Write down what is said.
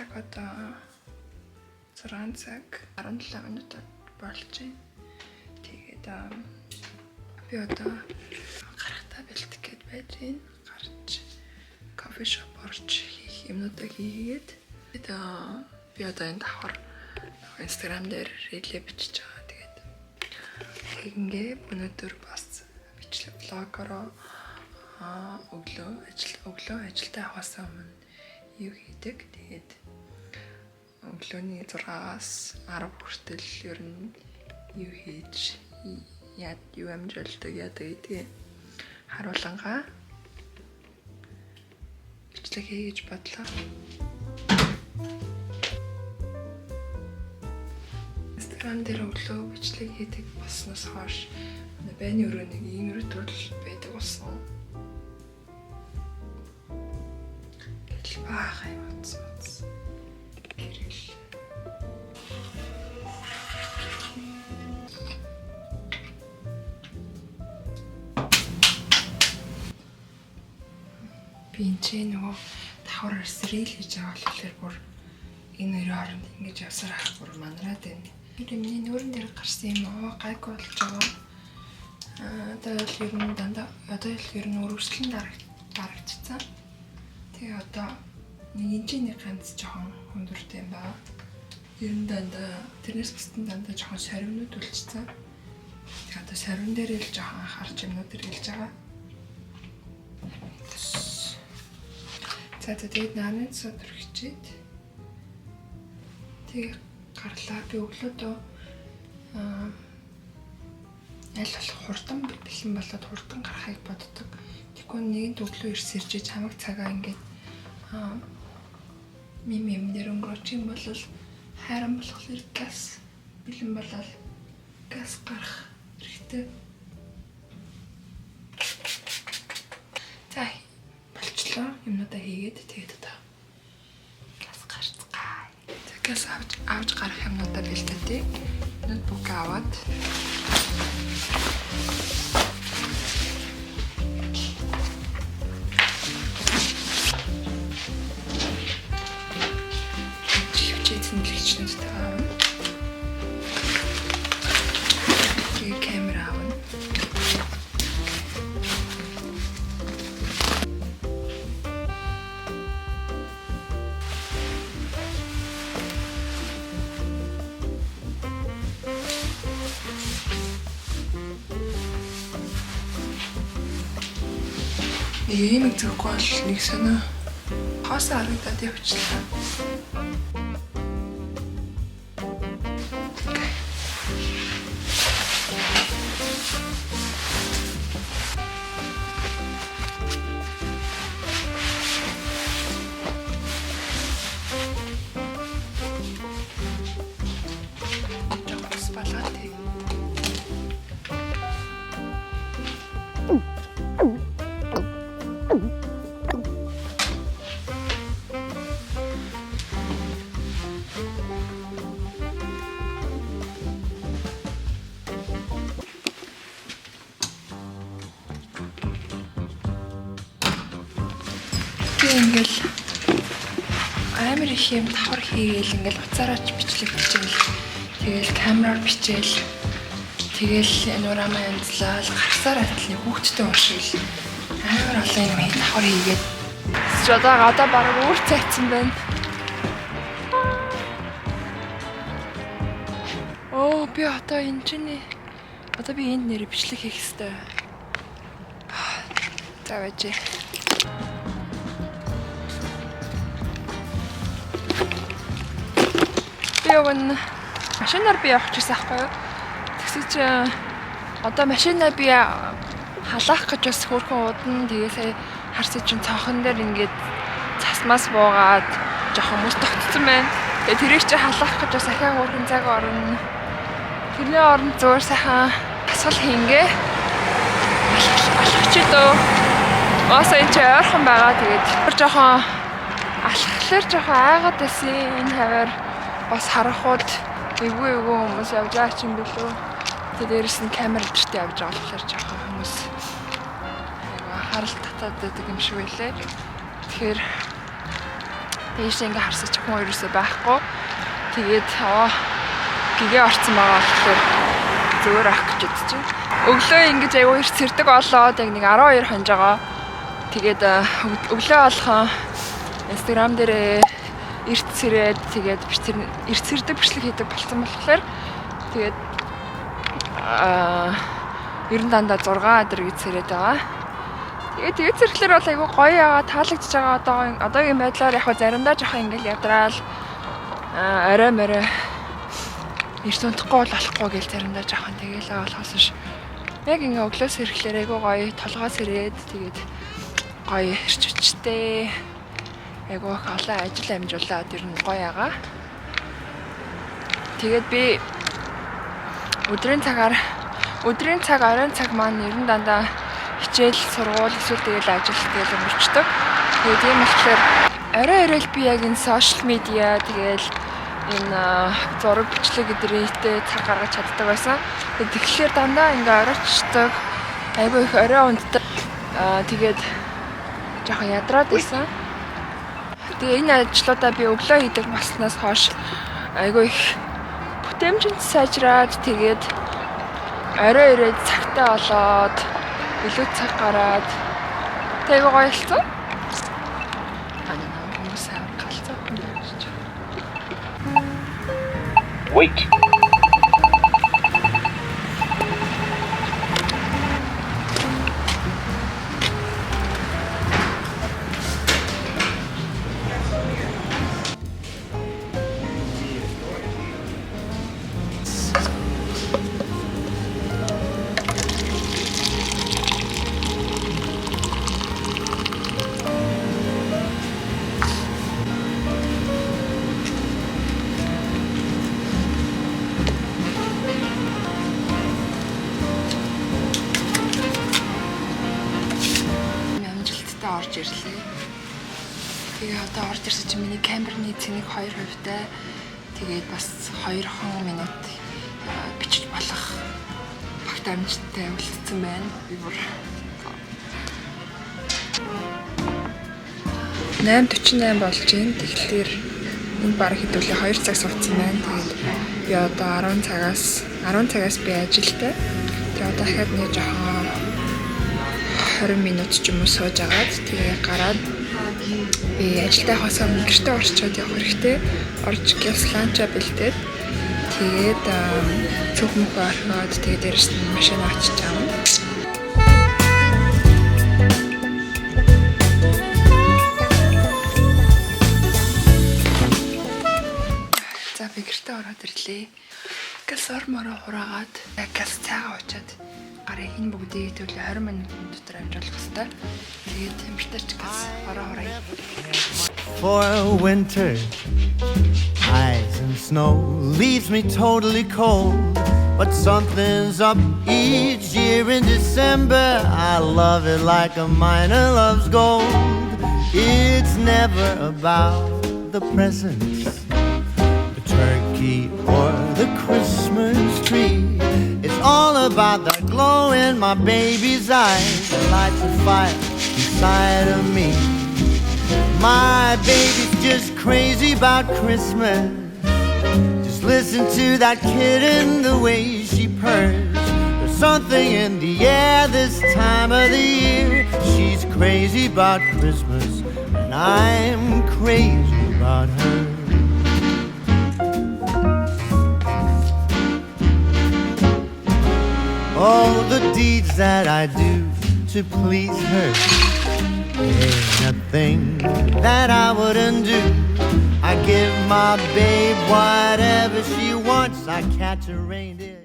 цаг одоо 6 цаг 17 минут болж байна. Тэгээд би одоо гарахтаа бэлтгэх гээд байж байна. Гарч кофе шоп орж хийх юмнуудаа хийгээд би одоо энэ давхар Instagram дээр рилээ бичиж байгаа. Тэгээд тэгингээ өнөөдөр бас бичлэг блогороо өглөө ажилдаа явахаас өмнө юу хийдэг. Тэгээд өглөөний 6-аас 10 хүртэл ер нь юу хийж юу амжилтдаг яадаг гэдгийг харуулангаа бичлэг хий гэж бодлоо. Instagram дээр өглөө бичлэг хийдэг болсноос хойш байны өрөө нэг иймэрхүү төрөл байдаг болсон. Баах юм утас. Гэрэл. Би энэ нөгөө давхар сэрэл хийж байгаа болохоор бүр энэ хоёрын хооронд ингэж явсаар ах бүр манараад байна. Би миний нүүрэн дээр гарсан юм гайгүй болж байгаа. Одоо ер нь дандаа ер нь өргөжлөн дарагдчихсан. Тэгээ одоо нэг ганц жоохон хүндүртэй юм байна. Ер нь дандаа тэрнээс бусдын дандаа жоохон сорвинууд үлдчихсэн. Тэгээ одоо сорвин дээр л жоохон анхаарч юмнууд ирэлж байгаа. За тэгээд нааны содор хичээд тэгээ гарлаа. Би өглөөдөө аль болох хурдан бэлэн болоод хурдан гарахыг боддог. Тэгэхгүй нэгэн өглөө ирж ирж хамаг цагаа ингээд мим дээр өнгөрч юм бол хайран болохоор газ бэлэн болол газ гарах хэрэгтэй. За болчлоо юмнуудаа хийгээд тэгээд одоо газ гарцгаая. За газ авч гарах юмнуудаа бэлдээе. Ноутбук аваад ийм зөвхөн бол нэг санаа хоосоо харагдаад явчихлаа. Ингээл амар их юм давхар хийгээл ингээл уцаараач бичлэг бичээл тэгээл камераар бичээл тэгээл нурамаа янзлал гарсаар атны хүүхдтэй уушил амар олон юм давхар хийгээд одоо бараг өөр цайцсан байна. Би одоо энэ чинь одоо би энд нэр бичлэг хийх ёстой. За байж. Явна. Машинаар би явах гэсэн аахгүй юу? Тэгсэж одоо машинаа би халаах гэж бас хөөрхөн удна. Тэгээ сая харсаж чинь цонхон дээр ингээд цасмаас буугаад жоохон мөс тогтсон байна. Тэгээ тэрийг чи халаах гэж бас ахиа хөөрхөн цаг орно. Тэрний оронд зөөр сайхан асгал хийнгээ. Алхач дөө. Оосоо энэ чи ойрхон байгаа. Тэгээд жоохон алхахлаар жоохон айгаад байсан энэ хавар бас харахууд эвгүй хүмүүс явж байгаа ч юм билүү. Тэгээд дээрэс нь камер дэжтэй явж байгаа болохоор жоохон хүмүүс харалт татаад байдаг юм шиг байлээ. Тэгэхээр Ийшээ ингээ харсаж хүн ерөөсөө байхгүй. Тэгээд гэгээ орцсон байгаа болохоор зөөр ах гэж үзчихэв. Өглөө ингэж аягүй эрт сэрдэг болоод яг нэг 12 хонж байгаа. Тэгээд өглөө алхан Instagram дээр эрт сэрээд тэгээд эрт сэрдэг бичлэг хийдэг болсон болохоор тэгээд ер нь дандаа 6 өдөр гэж сэрээд байгаа. Тэгээд зэрэглэр бол айгүй гоё яагаад таалагдж байгаа одоогийн байдлаар яг заримдаа жоохон ингээл ядраал арай морой эрт унтахгүй бол болохгүй гэл заримдаа жоохон тэгэлээ болохоос ш. Яг ингээ өглөөс ирэхлээр айгүй гоё толгоос ирээд тэгээд гоё ирч хүчтэй айгүй их олон ажил амжуулаад ер нь гоё яага. Тэгээд би өдрийн цаг оройн цаг маань ер нь дандаа хичээл сургууль эсвэл тэгэл ажил тэгэл өнгөрчдөг. Тэгээд ийм болохоор орой би яг энэ сошиал медиа тэгэл энэ зураг бичлэг гэдэрийтэй цаг гаргаж чаддаг байсан. Тэгэхээр дандаа ингээ оройчдаг. Айгүй их орой унтдаг. Тэгээд жоохон ядраад байсан. Тэгээ энэ ажлуудаа би өглөө хийдэг болсноос хойш айгүй их бүтэмжинд сайжраад тэгээд орой ирээд цагтаа болоод илүү цаг гараад тэгээ гоё болсон. Хүмүүс галзуу хүмүүс. Wait. Орж ирлээ. Тэгээ одоо орж ирсэн чинь миний камерны цэник 2 хувьтай. Тэгээд бас 2 минут бичиж болох багтаамжтай үлдсэн байна. Би бүр 8:48 болж байна. Тэгэхээр энэ баг хэдүүлээ 2 цаг суудсан байна. Тэгээд би одоо 10 цагаас би ажилтай. Тэгээд одоо дахиад нэг жоохон 20 минут ч юм уу сууж агаад тэгээ гараад би ажилдаа хасаа гэртээ орчоод явах хэрэгтэй. Орж гялс ланча бэлдээд тэгээд цүх мөх орхоод тэгээд дээрээс нь машина очиж байгаа. За би гэртээ ороод ирлээ. Гялс ормороо хураагаад гялс цайгаа уучаад гараа хин бүгдийг төлөө 20 минутын дотор амжуулах хэрэгтэй. Тэгээд температурч газ ороо. For winter, ice and snow leaves me totally cold. But something's up each year in December. I love it like a miner loves gold. It's never about the presents, the turkey or the Christmas tree. It's all about the glow in my baby's eyes that lights a fire inside of me. My baby's just crazy about Christmas. Just listen to that kitten, the way she purrs. There's something in the air this time of the year. She's crazy about Christmas, and I'm crazy about her. All the deeds that I do to please her, ain't a thing that I wouldn't do. I give my babe whatever she wants. I catch a reindeer.